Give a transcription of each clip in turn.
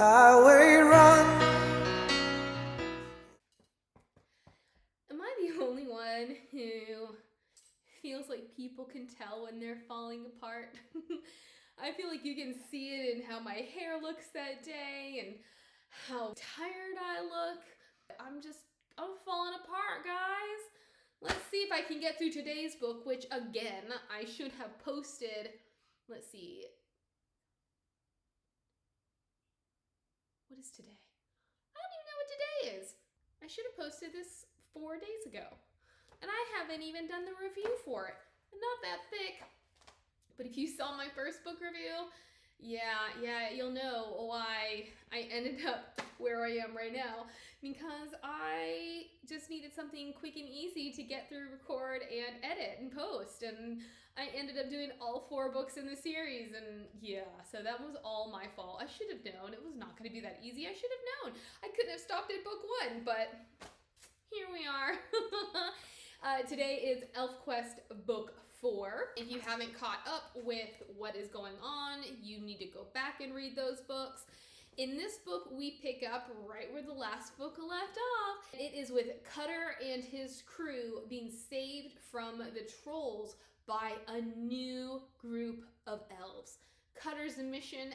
highway run. Am I the only one who feels like people can tell when they're falling apart? I feel like you can see it in how my hair looks that day and how tired I look. I'm falling apart, guys. Let's see if I can get through today's book, which again, I should have posted. Let's see. What is today? I don't even know what today is. I should have posted this 4 days ago. And I haven't even done the review for it. Not that thick. But if you saw my first book review, yeah, you'll know why I ended up where I am right now. Because I just needed something quick and easy to get through, record, and edit and post. And I ended up doing all 4 books in the series. And yeah, so that was all my fault. I should have known. It was not going to be that easy. I should have known. I couldn't have stopped at book 1, but here we are. Today is Elfquest book 4. If you haven't caught up with what is going on, you need to go back and read those books. In this book, we pick up right where the last book left off. It is with Cutter and his crew being saved from the trolls by a new group of elves. Cutter's mission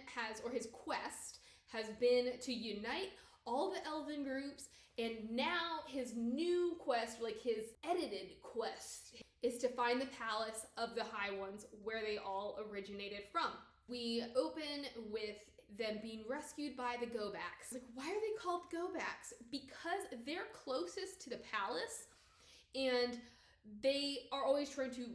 his quest has been to unite all the elven groups, and now his new quest, like his edited quest, is to find the palace of the High Ones where they all originated from. We open with them being rescued by the Go-Backs. Like, why are they called Go-Backs? Because they're closest to the palace, and they are always trying to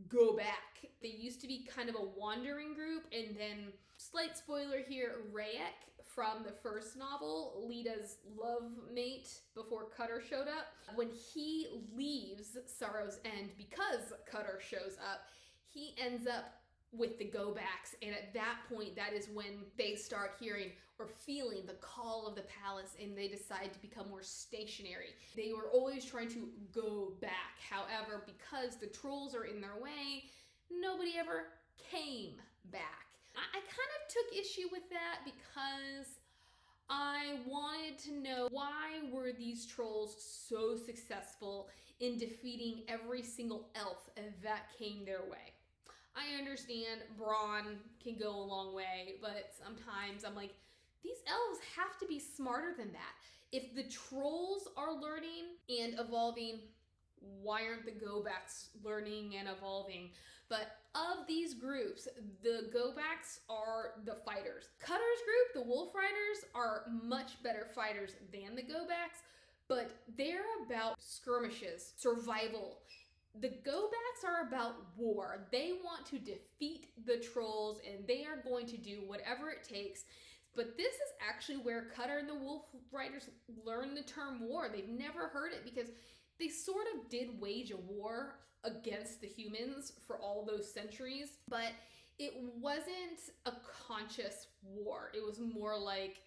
go back. They used to be kind of a wandering group, and then, slight spoiler here, Rayek from the first novel, Lita's love mate before Cutter showed up, when he leaves Sorrow's End because Cutter shows up, he ends up with the Go-Backs, and at that point, that is when they start hearing or feeling the call of the palace, and they decide to become more stationary. They were always trying to go back. However, because the trolls are in their way, nobody ever came back. I kind of took issue with that because I wanted to know, why were these trolls so successful in defeating every single elf that came their way? I understand brawn can go a long way, but sometimes I'm like, these elves have to be smarter than that. If the trolls are learning and evolving, why aren't the Go-Backs learning and evolving? But of these groups, the Go-Backs are the fighters. Cutter's group, the Wolfriders, are much better fighters than the Go-Backs, but they're about skirmishes, survival. The Go-Backs are about war. They want to defeat the trolls, and they are going to do whatever it takes. But this is actually where Cutter and the Wolfriders learned the term war. They've never heard it because they sort of did wage a war against the humans for all those centuries, but it wasn't a conscious war. It was more like,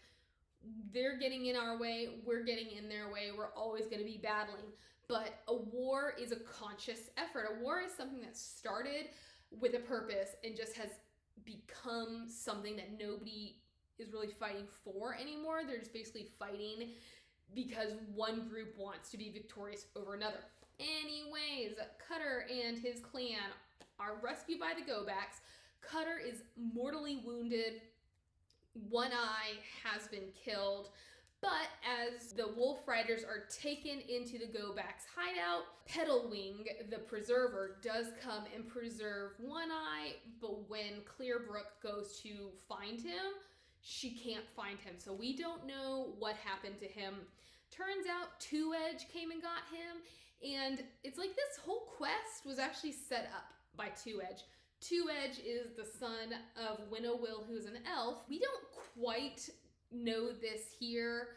they're getting in our way, we're getting in their way, we're always going to be battling. But a war is a conscious effort. A war is something that started with a purpose and just has become something that nobody is really fighting for anymore. They're just basically fighting because one group wants to be victorious over another. Anyways, Cutter and his clan are rescued by the Go-Backs. Cutter is mortally wounded. One eye has been killed. But as the Wolfriders are taken into the Go-Backs hideout, Petalwing, the preserver, does come and preserve one eye, but when Clearbrook goes to find him, she can't find him. So we don't know what happened to him. Turns out Two-Edge came and got him, and it's like this whole quest was actually set up by Two-Edge. Two-Edge is the son of Winnowill, who's an elf. We don't quite know this here,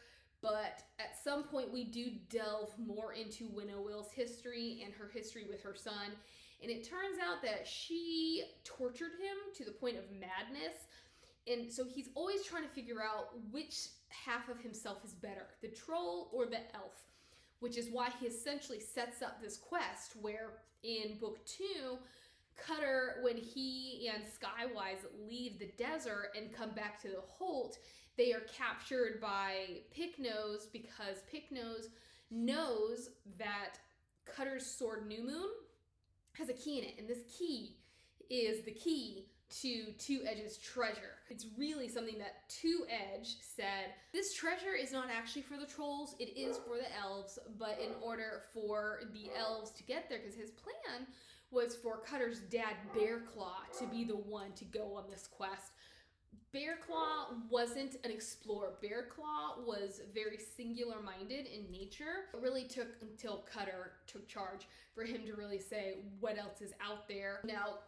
but at some point we do delve more into Winnowill's history and her history with her son, and it turns out that she tortured him to the point of madness, and so he's always trying to figure out which half of himself is better, the troll or the elf, which is why he essentially sets up this quest where in book 2, Cutter, when he and Skywise leave the desert and come back to the Holt, They are captured by Picknose because Picknose knows that Cutter's sword New Moon has a key in it, and this key is the key to Two Edge's treasure. It's really something that Two Edge said, this treasure is not actually for the trolls, it is for the elves, but in order for the elves to get there, because his plan was for Cutter's dad, Bearclaw, to be the one to go on this quest. Bearclaw wasn't an explorer. Bearclaw was very singular-minded in nature. It really took until Cutter took charge for him to really say what else is out there. Now,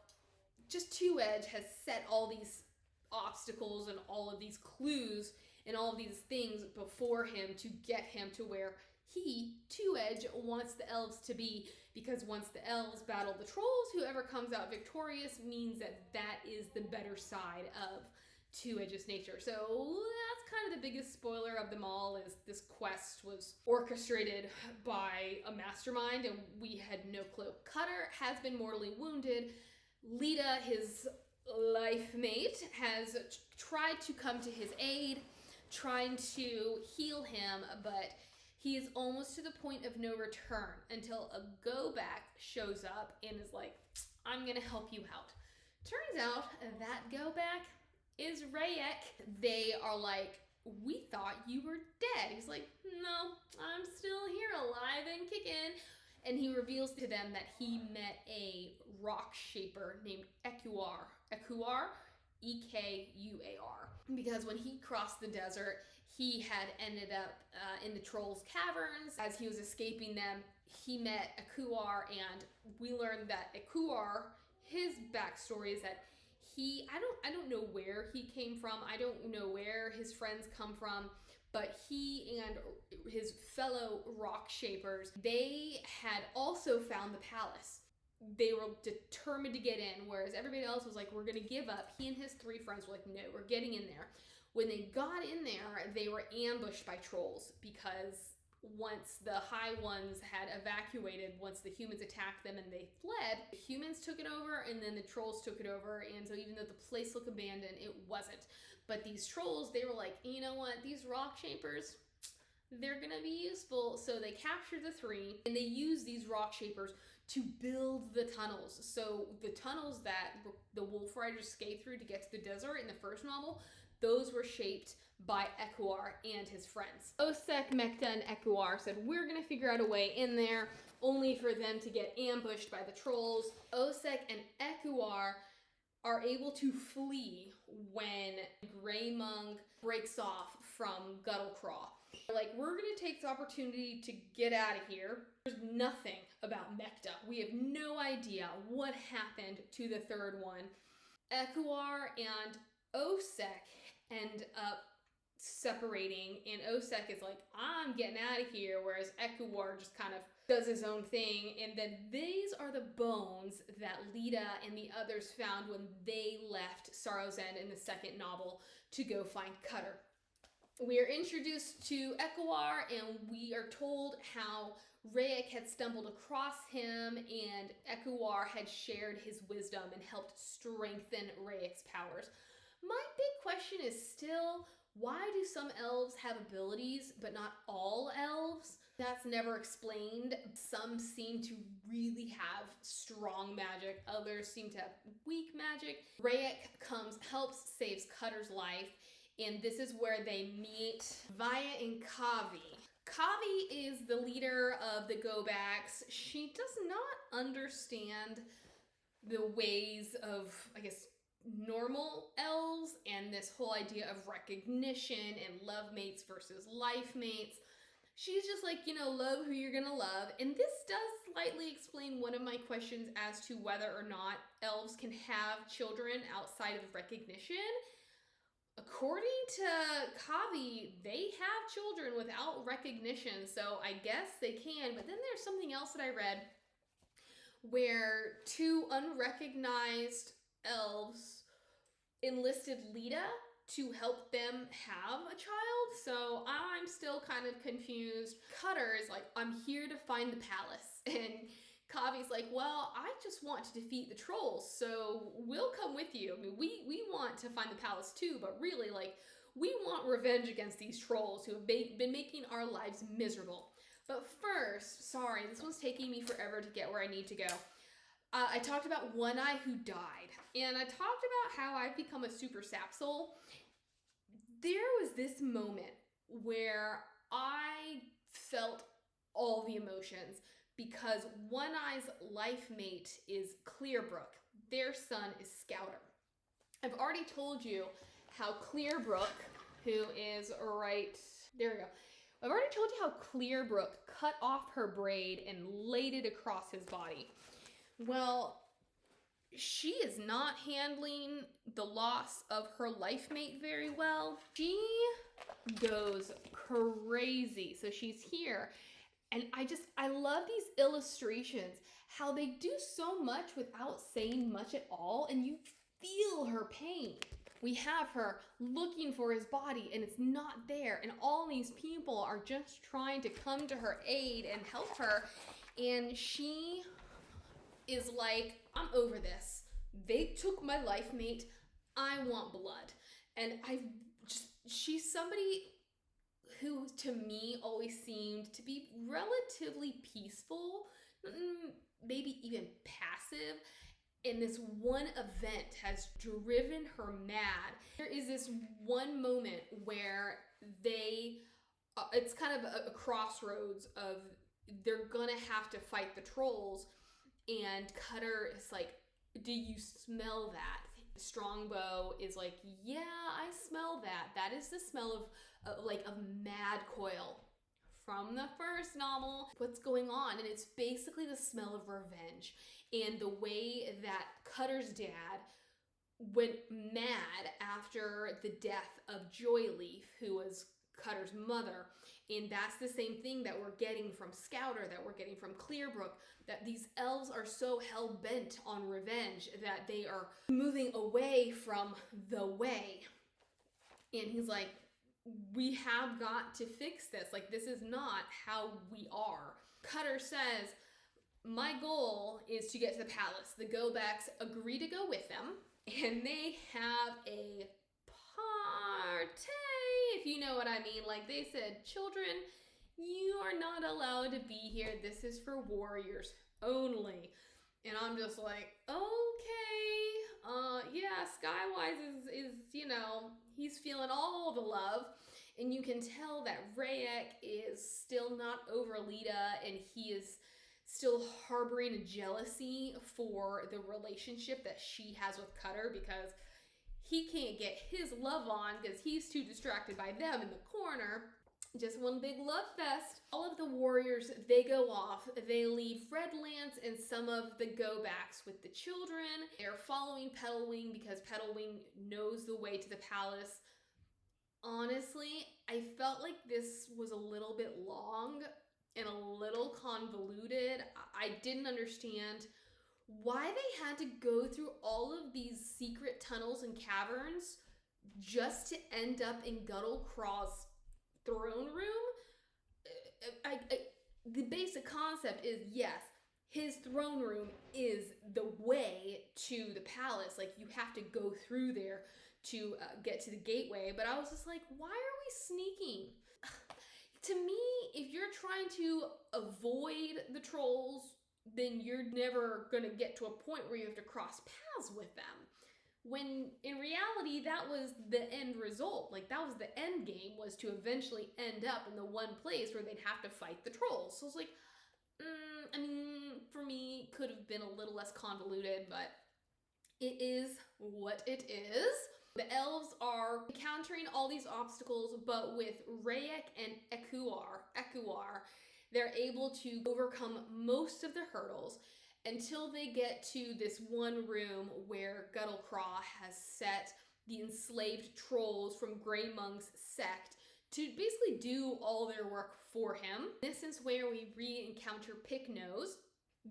just Two Edge has set all these obstacles and all of these clues and all of these things before him to get him to where he, Two Edge, wants the elves to be, because once the elves battle the trolls, whoever comes out victorious means that that is the better side of Two Edge's nature. So that's kind of the biggest spoiler of them all, is this quest was orchestrated by a mastermind and we had no clue. Cutter has been mortally wounded. Lita, his life mate, has tried to come to his aid, trying to heal him, but he is almost to the point of no return until a go-back shows up and is like, I'm gonna help you out. Turns out that go-back is Rayek. They are like, we thought you were dead. He's like, no, I'm still here, alive and kicking. And he reveals to them that he met a rock shaper named Ekuar. Ekuar, E-K-U-A-R. Because when he crossed the desert, he had ended up in the Trolls' Caverns. As he was escaping them, he met Ekuar, and we learned that Ekuar, his backstory is that I don't know where he came from. I don't know where his friends come from, but he and his fellow rock shapers, they had also found the palace. They were determined to get in, whereas everybody else was like, we're gonna give up. He and his three friends were like, no, we're getting in there. When they got in there, they were ambushed by trolls, because once the high ones had evacuated, once the humans attacked them and they fled, the humans took it over and then the trolls took it over. And so even though the place looked abandoned, it wasn't. But these trolls, they were like, you know what, these rock shapers, they're gonna be useful. So they captured the three and they used these rock shapers to build the tunnels. So the tunnels that the Wolfriders escaped through to get to the desert in the first novel, those were shaped by Ekuar and his friends. Osek, Mekta, and Ekuar said, we're gonna figure out a way in there, only for them to get ambushed by the trolls. Osek and Ekuar are able to flee when Greymung breaks off from Guttlecraw. They're like, we're gonna take the opportunity to get out of here. There's nothing about Mekta. We have no idea what happened to the third one. Ekuar and Osek end up separating, and Osek is like, I'm getting out of here, whereas Ekuar just kind of does his own thing. And then these are the bones that Lita and the others found when they left Sorrow's End in the second novel to go find Cutter. We are introduced to Ekuar, and we are told how Rayek had stumbled across him, and Ekuar had shared his wisdom and helped strengthen Rayek's powers. My big question is still, why do some elves have abilities, but not all elves? That's never explained. Some seem to really have strong magic. Others seem to have weak magic. Rayek comes, helps, saves Cutter's life, and this is where they meet Vaya and Kavi. Kavi is the leader of the Go-Backs. She does not understand the ways of, I guess, normal elves and this whole idea of recognition and love mates versus life mates. She's just like, you know, love who you're gonna love. And this does slightly explain one of my questions as to whether or not elves can have children outside of recognition. According to Kavi, they have children without recognition, so I guess they can. But then there's something else that I read where two unrecognized elves enlisted Lita to help them have a child. So I'm still kind of confused. Cutter is like, I'm here to find the palace. And Kavi's like, well, I just want to defeat the trolls, so we'll come with you. I mean, we want to find the palace too, but really, like, We want revenge against these trolls who have been making our lives miserable. But first, sorry, this one's taking me forever to get where I need to go. I talked about One Eye who died, and I talked about how I've become a super sap soul. There was this moment where I felt all the emotions because One Eye's life mate is Clearbrook. Their son is Scouter. I've already told you how Clearbrook, who is right, there we go. I've already told you how Clearbrook cut off her braid and laid it across his body. Well, she is not handling the loss of her life mate very well. She goes crazy. So she's here. And I love these illustrations, how they do so much without saying much at all, and you feel her pain. We have her looking for his body and it's not there, and all these people are just trying to come to her aid and help her, and she is like, I'm over this. They took my life mate. I want blood. And she's somebody who to me always seemed to be relatively peaceful, maybe even passive. And this one event has driven her mad. There is this one moment where it's kind of a crossroads of they're gonna have to fight the trolls, and Cutter is like, do you smell that? Strongbow is like, yeah, I smell that. That is the smell of mad coil from the first novel. What's going on? And it's basically the smell of revenge. And the way that Cutter's dad went mad after the death of Joyleaf, who was Cutter's mother. And that's the same thing that we're getting from Scouter, that we're getting from Clearbrook, that these elves are so hell-bent on revenge that they are moving away from the way. And he's like, we have got to fix this. Like, this is not how we are. Cutter says, my goal is to get to the palace. The Go-Backs agree to go with them, and they have a party, if you know what I mean. Like, they said, children, you are not allowed to be here. This is for warriors only. And I'm just like, okay, yeah, Skywise is, you know, he's feeling all the love. And you can tell that Rayek is still not over Lita, and he is still harboring a jealousy for the relationship that she has with Cutter, because he can't get his love on because he's too distracted by them in the corner. Just one big love fest. All of the warriors, they go off. They leave Redlance and some of the Go-Backs with the children. They're following Petalwing because Petalwing knows the way to the palace. Honestly, I felt like this was a little bit long and a little convoluted. I didn't understand why they had to go through all of these secret tunnels and caverns just to end up in Guttlecraw's throne room. The basic concept is, yes, his throne room is the way to the palace. Like, you have to go through there to get to the gateway. But I was just like, why are we sneaking? To me, if you're trying to avoid the trolls, then you're never gonna get to a point where you have to cross paths with them. When in reality, that was the end result. Like, that was the end game, was to eventually end up in the one place where they'd have to fight the trolls. So it's like, I mean, for me, could have been a little less convoluted, but it is what it is. The elves are encountering all these obstacles, but with Rayek and Ekuar, they're able to overcome most of the hurdles until they get to this one room where Guttlecraw has set the enslaved trolls from Grey Monk's sect to basically do all their work for him. This is where we re-encounter Picknose.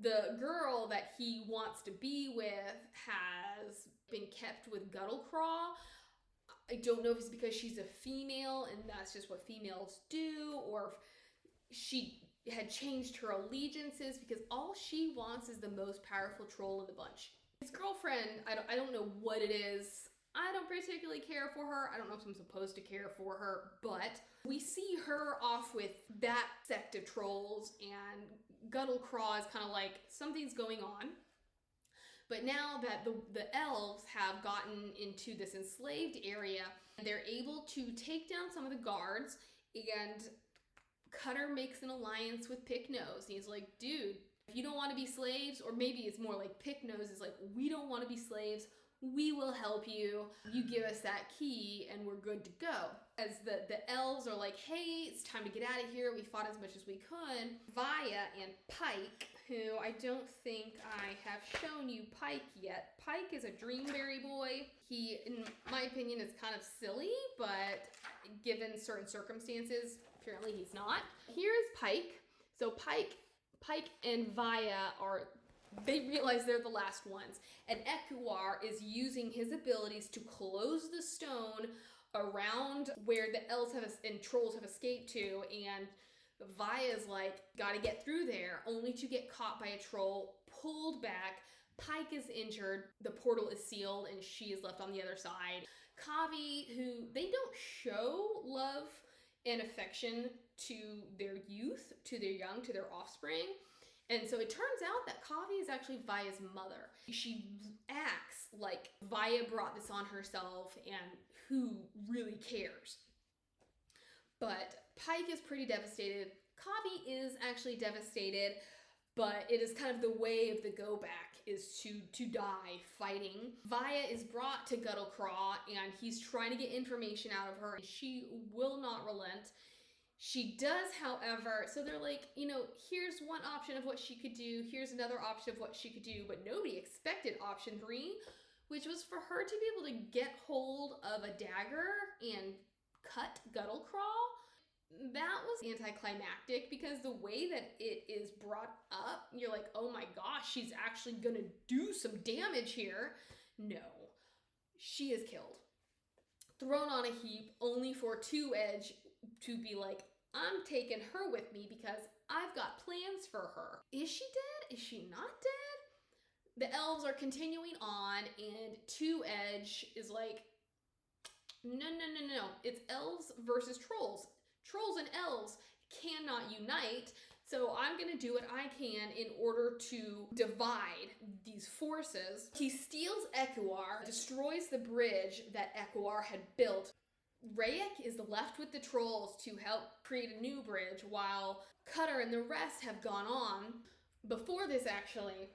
The girl that he wants to be with has been kept with Guttlecraw. I don't know if it's because she's a female and that's just what females do, or if she had changed her allegiances, because all she wants is the most powerful troll in the bunch. His girlfriend, I don't know what it is. I don't particularly care for her. I don't know if I'm supposed to care for her, but we see her off with that sect of trolls, and Guttlecraw is kind of like, something's going on. But now that the elves have gotten into this enslaved area, they're able to take down some of the guards, and Cutter makes an alliance with Picknose. He's like, dude, if you don't want to be slaves, or maybe it's more like Picknose is like, we don't want to be slaves, we will help you. You give us that key and we're good to go. As the elves are like, hey, it's time to get out of here. We fought as much as we could. Via and Pike, who I don't think I have shown you Pike yet. Pike is a Dreamberry boy. He, in my opinion, is kind of silly, but given certain circumstances, apparently he's not. Here's Pike. So Pike and Via they realize they're the last ones. And Ekuar is using his abilities to close the stone around where the elves and trolls have escaped to, and Via's like, gotta get through there, only to get caught by a troll, pulled back. Pike is injured, the portal is sealed, and she is left on the other side. Kavi, who they don't show love and affection to their youth, to their young, to their offspring. And so it turns out that Kavi is actually Via's mother. She acts like Via brought this on herself, and who really cares? But Pike is pretty devastated. Kavi is actually devastated, but it is kind of the way of the go back is to die fighting. Via is brought to Guttlecraw, and he's trying to get information out of her, and she will not relent. She does, however, so they're like, here's one option of what she could do, here's another option of what she could do, but nobody expected option 3, which was for her to be able to get hold of a dagger and cut Guttlecraw. That was anticlimactic, because the way that it is brought up, you're like, oh my gosh, she's actually gonna do some damage here. No, she is killed. Thrown on a heap, only for Two Edge to be like, I'm taking her with me because I've got plans for her. Is she dead? Is she not dead? The elves are continuing on, and Two Edge is like, no. It's elves versus trolls. Trolls and elves cannot unite, so I'm gonna do what I can in order to divide these forces. He steals Ekuar, destroys the bridge that Ekuar had built. Rayek is left with the trolls to help create a new bridge, while Cutter and the rest have gone on. Before this, actually,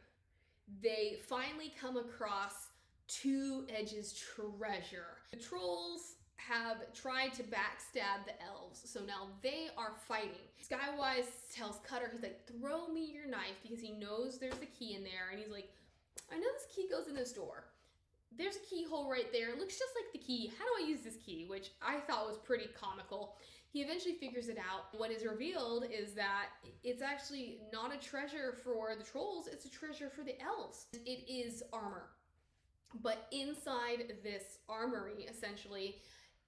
they finally come across Two Edge's treasure. The trolls have tried to backstab the elves, so now they are fighting. Skywise tells Cutter, he's like, throw me your knife, because he knows there's a key in there, and he's like, I know this key goes in this door. There's a keyhole right there. It looks just like the key. How do I use this key? Which I thought was pretty comical. He eventually figures it out. What is revealed is that it's actually not a treasure for the trolls, it's a treasure for the elves. It is armor. But inside this armory, essentially,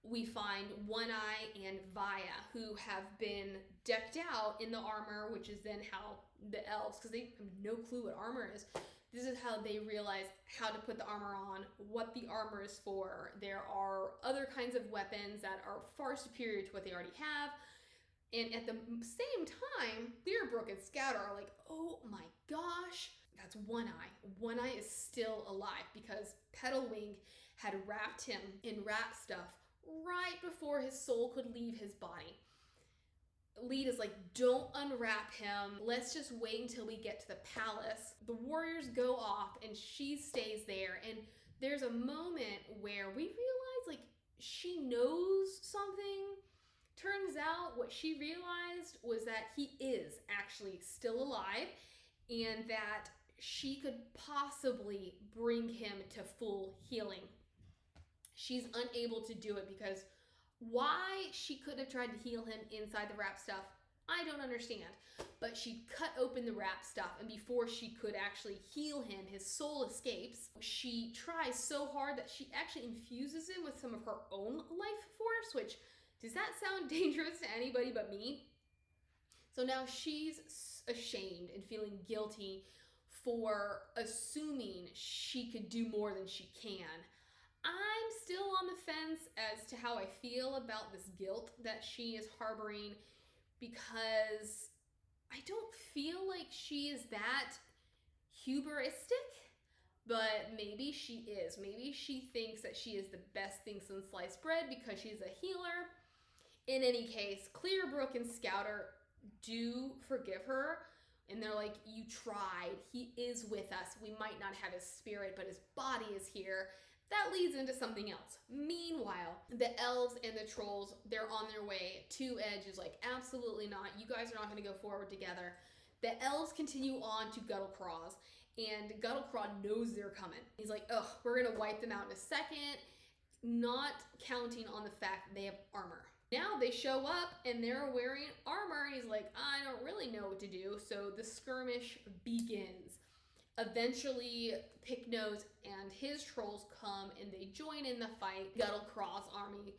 we find One Eye and Via, who have been decked out in the armor, which is then how the elves, because they have no clue what armor is, this is how they realize how to put the armor on, what the armor is for. There are other kinds of weapons that are far superior to what they already have. And at the same time, Clearbrook and Scout are like, oh my gosh, that's One Eye. One Eye is still alive because Petalwing had wrapped him in rat stuff right before his soul could leave his body. Lead is like, don't unwrap him. Let's just wait until we get to the palace. The warriors go off and she stays there. And there's a moment where we realize like she knows something. Turns out what she realized was that he is actually still alive and that she could possibly bring him to full healing. She's unable to do it because why she could have tried to heal him inside the wrap stuff, I don't understand. But she cut open the wrap stuff, and before she could actually heal him, his soul escapes. She tries so hard that she actually infuses him with some of her own life force, which, does that sound dangerous to anybody but me? So now she's ashamed and feeling guilty for assuming she could do more than she can. I'm still on the fence as to how I feel about this guilt that she is harboring, because I don't feel like she is that hubristic, but maybe she is. Maybe she thinks that she is the best thing since sliced bread because she's a healer. In any case, Clearbrook and Scouter do forgive her, and they're like, you tried. He is with us. We might not have his spirit, but his body is here. That leads into something else. Meanwhile, the elves and the trolls, they're on their way. Two Edge is like, absolutely not. You guys are not going to go forward together. The elves continue on to Guttlecraw's, and Guttlecraw knows they're coming. He's like, ugh, we're going to wipe them out in a second, not counting on the fact that they have armor. Now they show up and they're wearing armor, and he's like, I don't really know what to do. So the skirmish begins. Eventually, Picknose and his trolls come and they join in the fight. Guttlecraw's army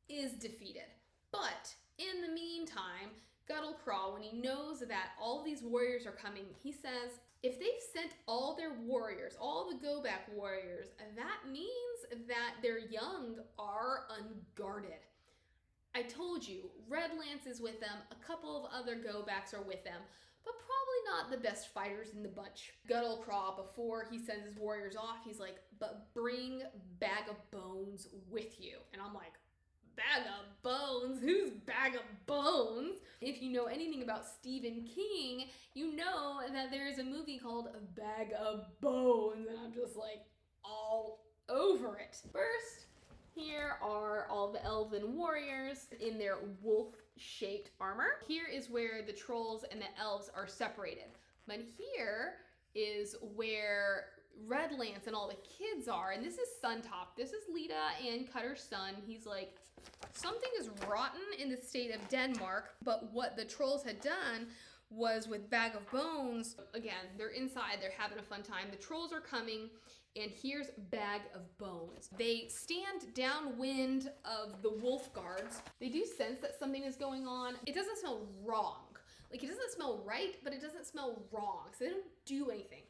is defeated. But in the meantime, Guttlecraw, when he knows that all these warriors are coming, he says, if they've sent all their warriors, all the go-back warriors, that means that their young are unguarded. I told you, Redlance is with them, a couple of other go-backs are with them, but probably not the best fighters in the bunch. Guttlecraw, before he sends his warriors off, he's like, but bring Bag of Bones with you. And I'm like, Bag of Bones? Who's Bag of Bones? If you know anything about Stephen King, you know that there's a movie called Bag of Bones, and I'm just like all over it. First, here are all the elven warriors in their wolf-shaped armor. Here is where the trolls and the elves are separated. But here is where Redlance and all the kids are, and this is Suntop. This is Lita and Cutter's son. He's like, something is rotten in the state of Denmark, but what the trolls had done was with Bag of Bones, again, they're inside, they're having a fun time. The trolls are coming, and here's Bag of Bones. They stand downwind of the wolf guards. They do sense that something is going on. It doesn't smell wrong. Like, it doesn't smell right, but it doesn't smell wrong, so they don't do anything.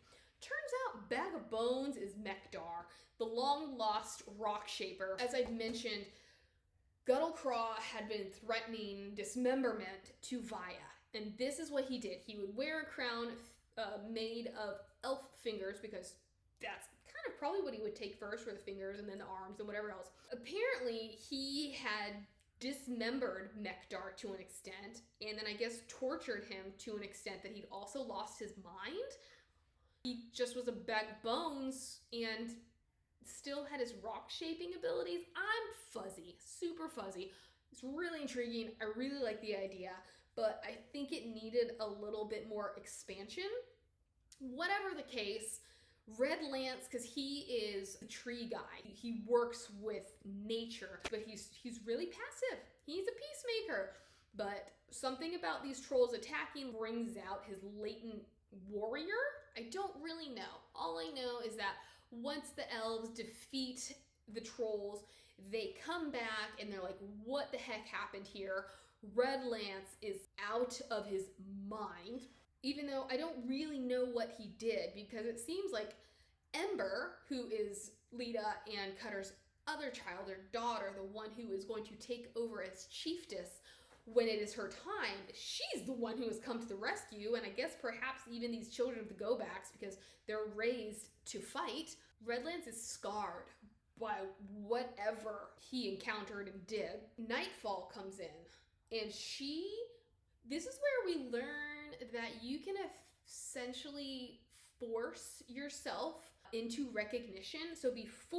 Turns out Bag of Bones is Mekdar, the long-lost rock shaper. As I've mentioned, Guttlecraw had been threatening dismemberment to Vaya, and this is what he did. He would wear a crown made of elf fingers, because that's kind of probably what he would take first, for the fingers and then the arms and whatever else. Apparently, he had dismembered Mekdar to an extent, and then I guess tortured him to an extent that he'd also lost his mind. He just was a bag of bones and still had his rock shaping abilities. I'm fuzzy, super fuzzy. It's really intriguing. I really like the idea, but I think it needed a little bit more expansion. Whatever the case, Redlance, because he is a tree guy, he works with nature, but he's really passive. He's a peacemaker, but something about these trolls attacking brings out his latent warrior. I don't really know. All I know is that once the elves defeat the trolls, they come back and they're like, what the heck happened here? Redlance is out of his mind, even though I don't really know what he did, because it seems like Ember, who is Lita and Cutter's other child, their daughter, the one who is going to take over as chiefess when it is her time, she's the one who has come to the rescue, and I guess perhaps even these children of the go-backs, because they're raised to fight. Redlance is scarred by whatever he encountered and did. Nightfall comes in, and this is where we learn that you can essentially force yourself into recognition. So before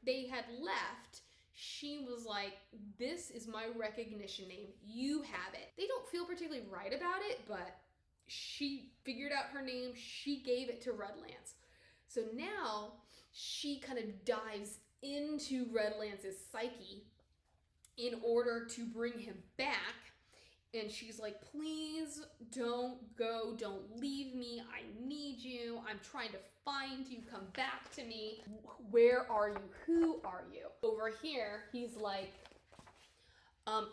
they had left, she was like, this is my recognition name. You have it. They don't feel particularly right about it, but she figured out her name. She gave it to Redlance. So now she kind of dives into Redlance's psyche in order to bring him back. And she's like, please don't go. Don't leave me. I need you. I'm trying to find you. Come back to me. Where are you? Who are you? Over here, he's like, I'm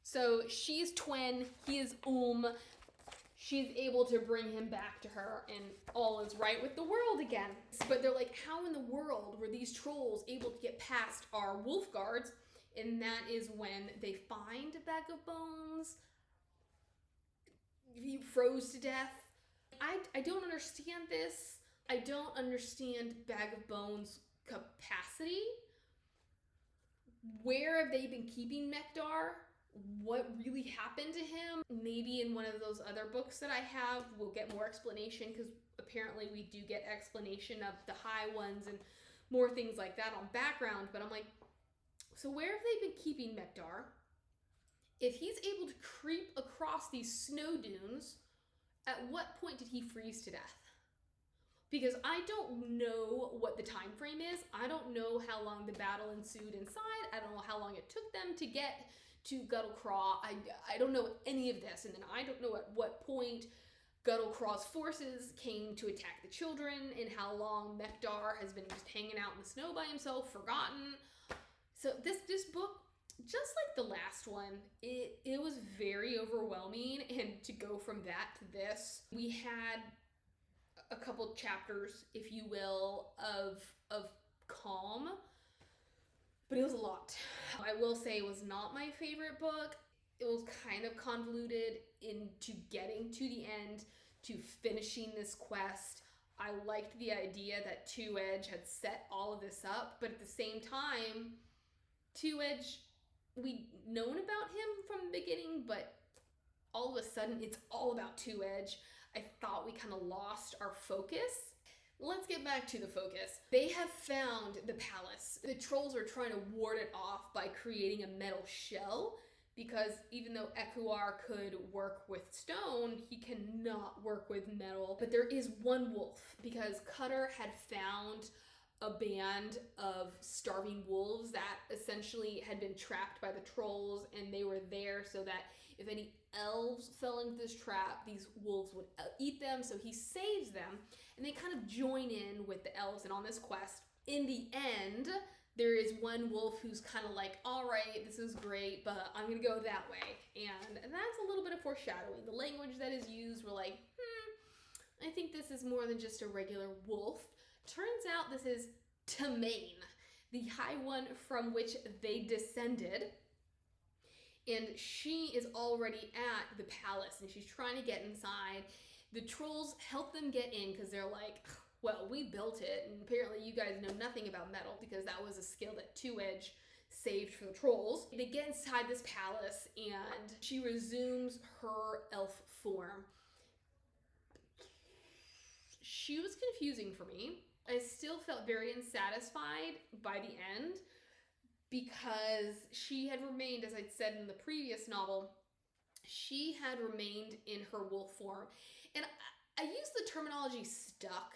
So she's Twin. He is she's able to bring him back to her and all is right with the world again. But they're like, how in the world were these trolls able to get past our wolf guards? And that is when they find a bag of bones. He froze to death. I don't understand this. I don't understand Bag of Bones' capacity. Where have they been keeping Mekdar? What really happened to him? Maybe in one of those other books that I have, we'll get more explanation, because apparently we do get explanation of the High Ones and more things like that on background. But I'm like, so where have they been keeping Mekdar? If he's able to creep across these snow dunes, at what point did he freeze to death? Because I don't know what the time frame is. I don't know how long the battle ensued inside. I don't know how long it took them to get to Guttlecraw. I don't know any of this. And then I don't know at what point Guttlecraw's forces came to attack the children, and how long Mekdar has been just hanging out in the snow by himself, forgotten. So this book, just like the last one, it was very overwhelming. And to go from that to this, we had a couple chapters, if you will, of calm, but it was a lot. I will say it was not my favorite book. It was kind of convoluted into getting to the end, to finishing this quest. I liked the idea that Two Edge had set all of this up, but at the same time, Two Edge, we'd known about him from the beginning, but all of a sudden it's all about Two Edge. I thought we kind of lost our focus. Let's get back to the focus. They have found the palace. The trolls are trying to ward it off by creating a metal shell, because even though Ekuar could work with stone, he cannot work with metal. But there is one wolf, because Cutter had found a band of starving wolves that essentially had been trapped by the trolls, and they were there so that if any elves fell into this trap, these wolves would eat them. So he saves them, and they kind of join in with the elves. And on this quest, in the end, there is one wolf who's kind of like, all right, this is great, but I'm gonna go that way. And that's a little bit of foreshadowing. The language that is used, we're like, I think this is more than just a regular wolf. Turns out this is Tamain, the High One from which they descended. And she is already at the palace, and she's trying to get inside. The trolls help them get in, because they're like, well, we built it, and apparently you guys know nothing about metal, because that was a skill that Two Edge saved for the trolls. They get inside this palace, and she resumes her elf form. She was confusing for me. I still felt very unsatisfied by the end, because she had remained, as I'd said in the previous novel, she had remained in her wolf form. And I used the terminology stuck,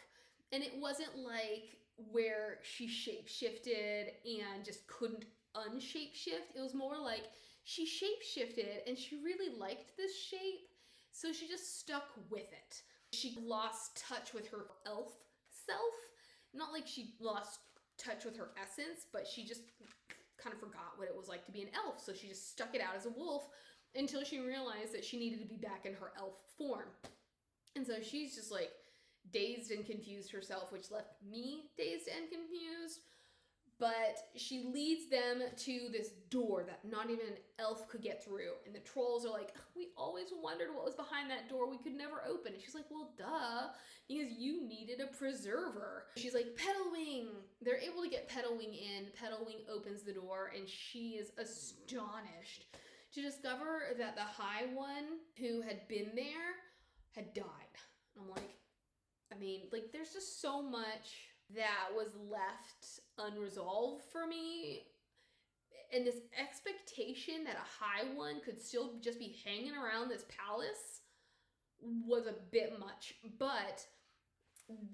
and it wasn't like where she shapeshifted and just couldn't unshapeshift. It was more like she shapeshifted and she really liked this shape, so she just stuck with it. She lost touch with her elf self. Not like she lost touch with her essence, but she just kind of forgot what it was like to be an elf. So she just stuck it out as a wolf until she realized that she needed to be back in her elf form. And so she's just like dazed and confused herself, which left me dazed and confused. But she leads them to this door that not even an elf could get through. And the trolls are like, we always wondered what was behind that door. We could never open it. She's like, well, duh, because you needed a preserver. She's like, Petalwing. They're able to get Petalwing in. Petalwing opens the door, and she is astonished to discover that the High One who had been there had died. And I'm like, I mean, like, there's just so much that was left unresolved for me, and this expectation that a High One could still just be hanging around this palace was a bit much. But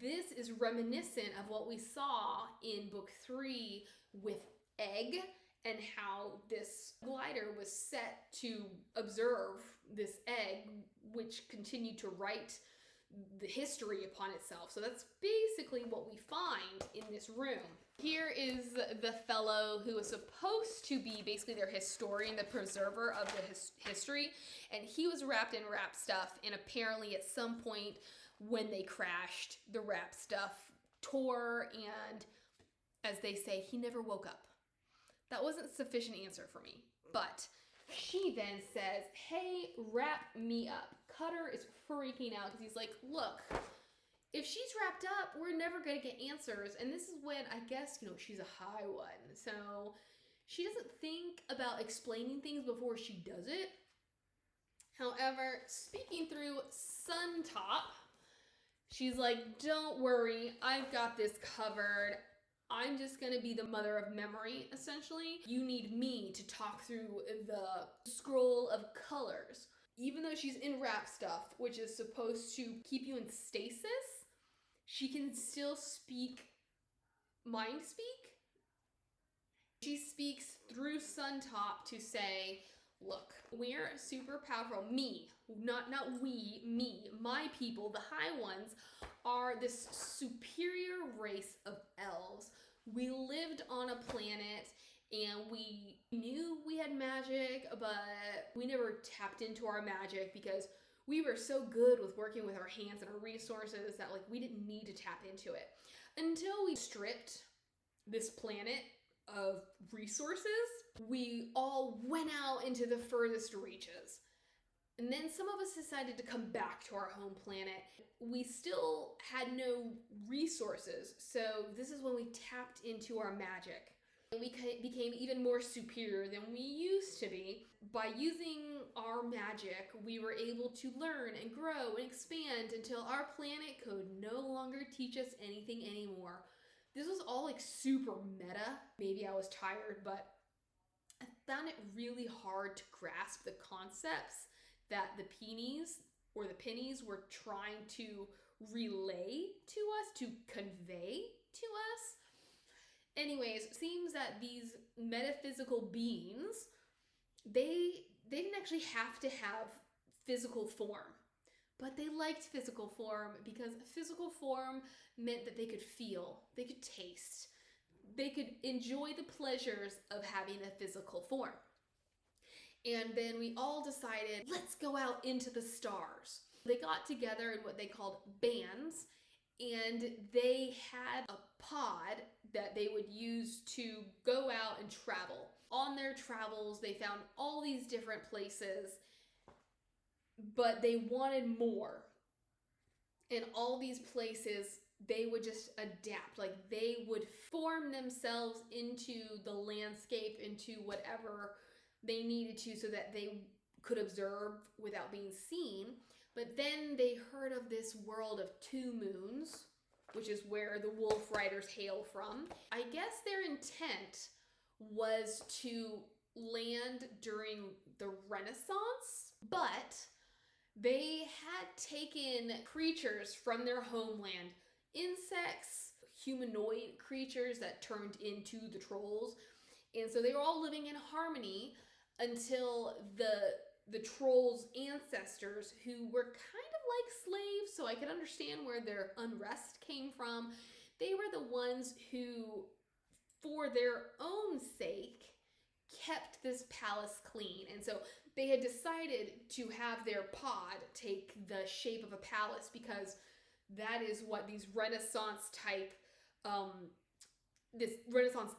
this is reminiscent of what we saw in book 3 with Egg, and how this glider was set to observe this egg, which continued to write the history upon itself. So that's basically what we find in this room. Here is the fellow who is supposed to be basically their historian, the preserver of the history, and he was wrapped in wrap stuff, and apparently at some point when they crashed, the wrap stuff tore, and as they say, he never woke up. That wasn't a sufficient answer for me, but she then says, hey, wrap me up. Cutter is freaking out because he's like, look, if she's wrapped up, we're never going to get answers. And this is when, I guess, she's a high one. So she doesn't think about explaining things before she does it. However, speaking through Suntop, she's like, don't worry, I've got this covered. I'm just going to be the mother of memory, essentially. You need me to talk through the scroll of colors. Even though she's in wrap stuff, which is supposed to keep you in stasis, she can still speak mind speak. She speaks through Suntop to say, look, we're super powerful. Me, not we, me, my people, the high ones, are this superior race of elves. We lived on a planet and we knew we had magic, but we never tapped into our magic because we were so good with working with our hands and our resources that we didn't need to tap into it. Until we stripped this planet of resources, we all went out into the furthest reaches. And then some of us decided to come back to our home planet. We still had no resources, so this is when we tapped into our magic. We became even more superior than we used to be. By using our magic, we were able to learn and grow and expand until our planet could no longer teach us anything anymore. This was all super meta. Maybe I was tired, but I found it really hard to grasp the concepts that the Pinis were trying to relay to us, to convey to us. Anyways, it seems that these metaphysical beings, they didn't actually have to have physical form, but they liked physical form because physical form meant that they could feel, they could taste, they could enjoy the pleasures of having a physical form. And then we all decided, let's go out into the stars. They got together in what they called bands, and they had a pod that they would use to go out and travel. On their travels, they found all these different places, but they wanted more. In all these places, they would just adapt. They would form themselves into the landscape, into whatever they needed to so that they could observe without being seen. But then they heard of this world of 2 moons, which is where the Wolfriders hail from. I guess their intent was to land during the Renaissance, but they had taken creatures from their homeland, insects, humanoid creatures that turned into the trolls, and so they were all living in harmony until the trolls' ancestors, who were kind of like slaves, so I could understand where their unrest came from. They were the ones who, for their own sake, kept this palace clean. And so they had decided to have their pod take the shape of a palace because that is what these Renaissance type, this Renaissance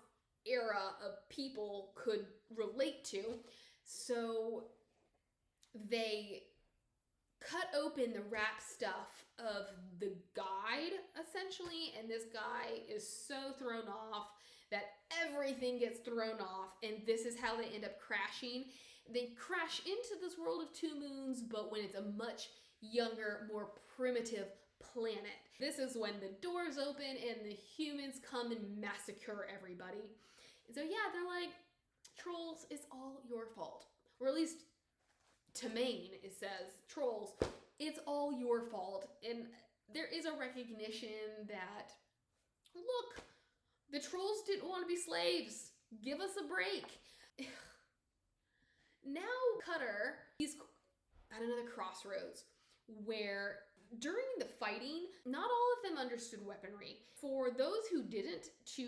era of people could relate to. So they cut open the wrap stuff of the guide, essentially, and this guy is so thrown off that everything gets thrown off, and this is how they end up crashing. They crash into this world of 2 moons, but when it's a much younger, more primitive planet. This is when the doors open and the humans come and massacre everybody. And so yeah, they're like, trolls, it's all your fault. Or at least to Maine, it says, trolls, it's all your fault. And there is a recognition that, look, the trolls didn't want to be slaves. Give us a break. Now Cutter, he's at another crossroads where During the fighting, not all of them understood weaponry. For those who didn't, to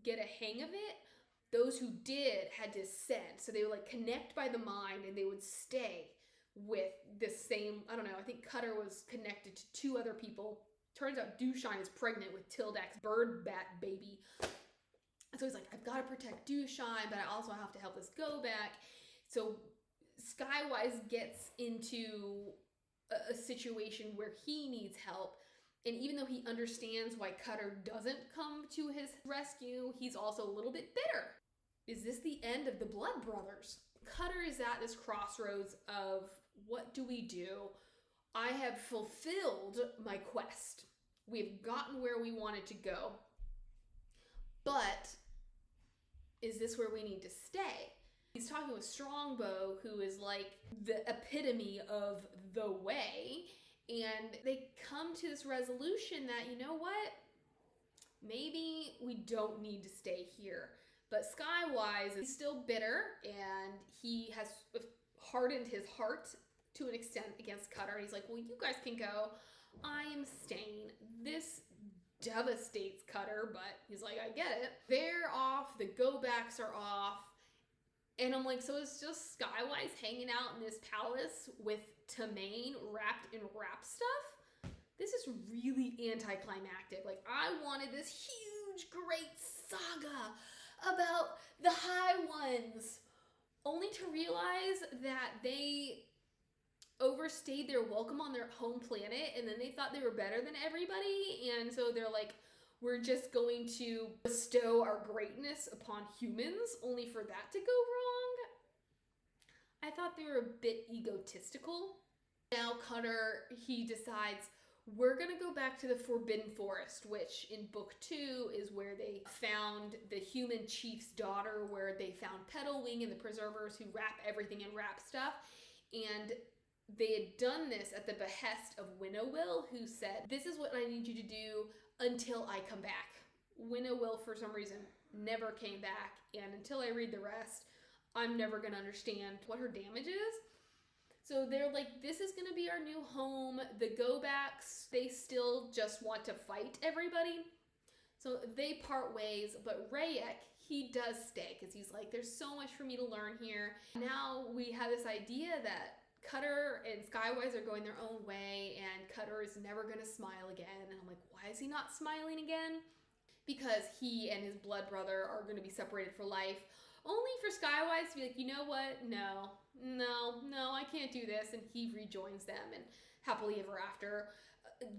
get a hang of it, those who did had to ascend. So they would like connect by the mind, and they would stay with the same, I don't know, I think Cutter was connected to 2 other people. Turns out Dushan is pregnant with Tildak's bird bat baby. So he's like, I've got to protect Dushan, but I also have to help this go back. So Skywise gets into a situation where he needs help. And even though he understands why Cutter doesn't come to his rescue, he's also a little bit bitter. Is this the end of the Blood Brothers? Cutter is at this crossroads of, what do we do? I have fulfilled my quest. We've gotten where we wanted to go. But is this where we need to stay? He's talking with Strongbow, who is like the epitome of the way. And they come to this resolution that, you know what? Maybe we don't need to stay here. But Skywise is still bitter, and he has hardened his heart to an extent against Cutter. He's like, well, you guys can go. I am staying. This devastates Cutter, but he's like, I get it. They're off. The go-backs are off. And I'm like, so it's just Skywise hanging out in this palace with Tamain wrapped in wrap stuff? This is really anticlimactic. Like, I wanted this huge, great saga about the High Ones, only to realize that they overstayed their welcome on their home planet, and then they thought they were better than everybody, and so they're like, we're just going to bestow our greatness upon humans, only for that to go wrong. I thought they were a bit egotistical. Now Cutter, he decides, we're gonna go back to the Forbidden Forest, which in book 2 is where they found the human chief's daughter, where they found Petalwing and the preservers who wrap everything in wrap stuff. And they had done this at the behest of Winnowill, who said, this is what I need you to do until I come back. Winnowill, for some reason, never came back, and until I read the rest, I'm never gonna understand what her damage is. So they're like, this is gonna be our new home. The go-backs, they still just want to fight everybody. So they part ways, but Rayek, he does stay, because he's like, there's so much for me to learn here. Now we have this idea that Cutter and Skywise are going their own way, and Cutter is never gonna smile again. And I'm like, why is he not smiling again? Because he and his blood brother are gonna be separated for life, only for Skywise to be like, you know what? No, I can't do this. And he rejoins them, and happily ever after.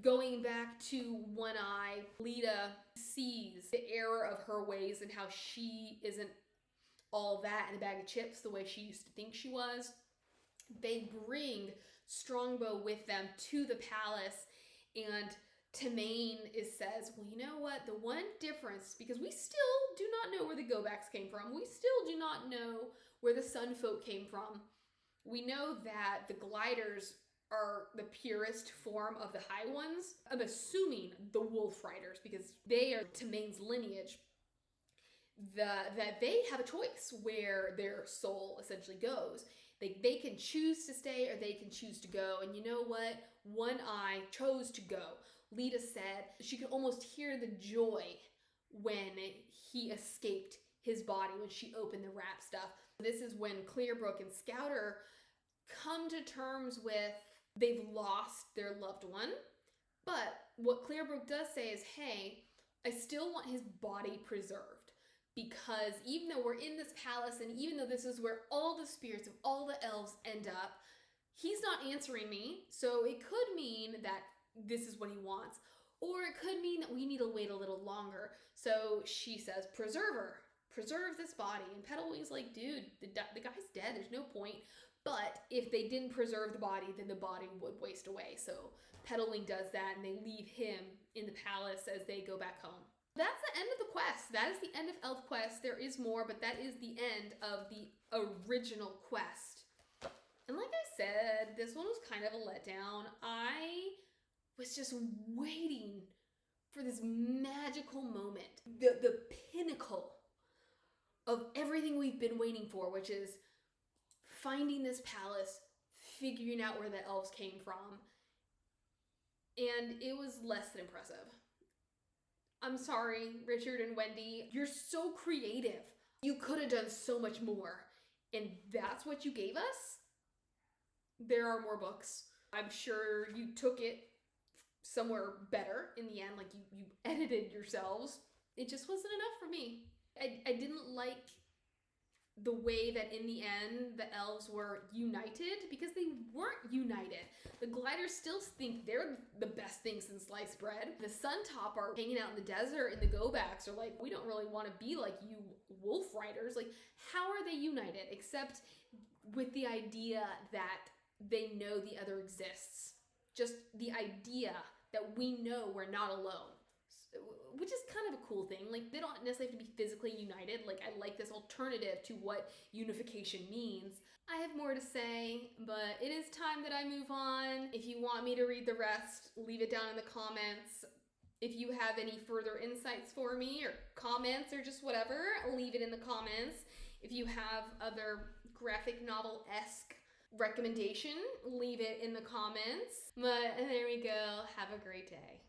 Going back to One Eye, Lita sees the error of her ways and how she isn't all that in a bag of chips the way she used to think she was. They bring Strongbow with them to the palace, and Tamain says, well, you know what? The one difference, because we still do not know where the go-backs came from. We still do not know where the Sun Folk came from. We know that the gliders are the purest form of the High Ones. I'm assuming the Wolfriders, because they are Tamain's lineage. That they have a choice where their soul essentially goes. They can choose to stay, or they can choose to go. And you know what? One Eye chose to go. Lita said she could almost hear the joy when he escaped his body, when she opened the wrap stuff. This is when Clearbrook and Scouter come to terms with they've lost their loved one. But what Clearbrook does say is, hey, I still want his body preserved. Because even though we're in this palace, and even though this is where all the spirits of all the elves end up, he's not answering me. So it could mean that this is what he wants. Or it could mean that we need to wait a little longer. So she says, preserve this body. And Petalwing's like, dude, the guy's dead. There's no point. But if they didn't preserve the body, then the body would waste away. So Petalwing does that, and they leave him in the palace as they go back home. That's the end of the quest. That is the end of Elfquest. There is more, but that is the end of the original quest. And like I said, this one was kind of a letdown. I was just waiting for this magical moment. The pinnacle of everything we've been waiting for, which is finding this palace, figuring out where the elves came from, and it was less than impressive. I'm sorry, Richard and Wendy. You're so creative. You could have done so much more. And that's what you gave us? There are more books. I'm sure you took it somewhere better in the end, like you edited yourselves. It just wasn't enough for me. I didn't like the way that in the end the elves were united, because they weren't united. The gliders still think they're the best thing since sliced bread. The Suntop are hanging out in the desert, and the Go-Backs are like, we don't really want to be like you Wolfriders. Like, how are they united except with the idea that they know the other exists? Just the idea that we know we're not alone. Which is kind of a cool thing. Like, they don't necessarily have to be physically united. Like, I like this alternative to what unification means. I have more to say, but it is time that I move on. If you want me to read the rest, leave it down in the comments. If you have any further insights for me, or comments, or just whatever, leave it in the comments. If you have other graphic novel-esque recommendation, leave it in the comments. But there we go. Have a great day.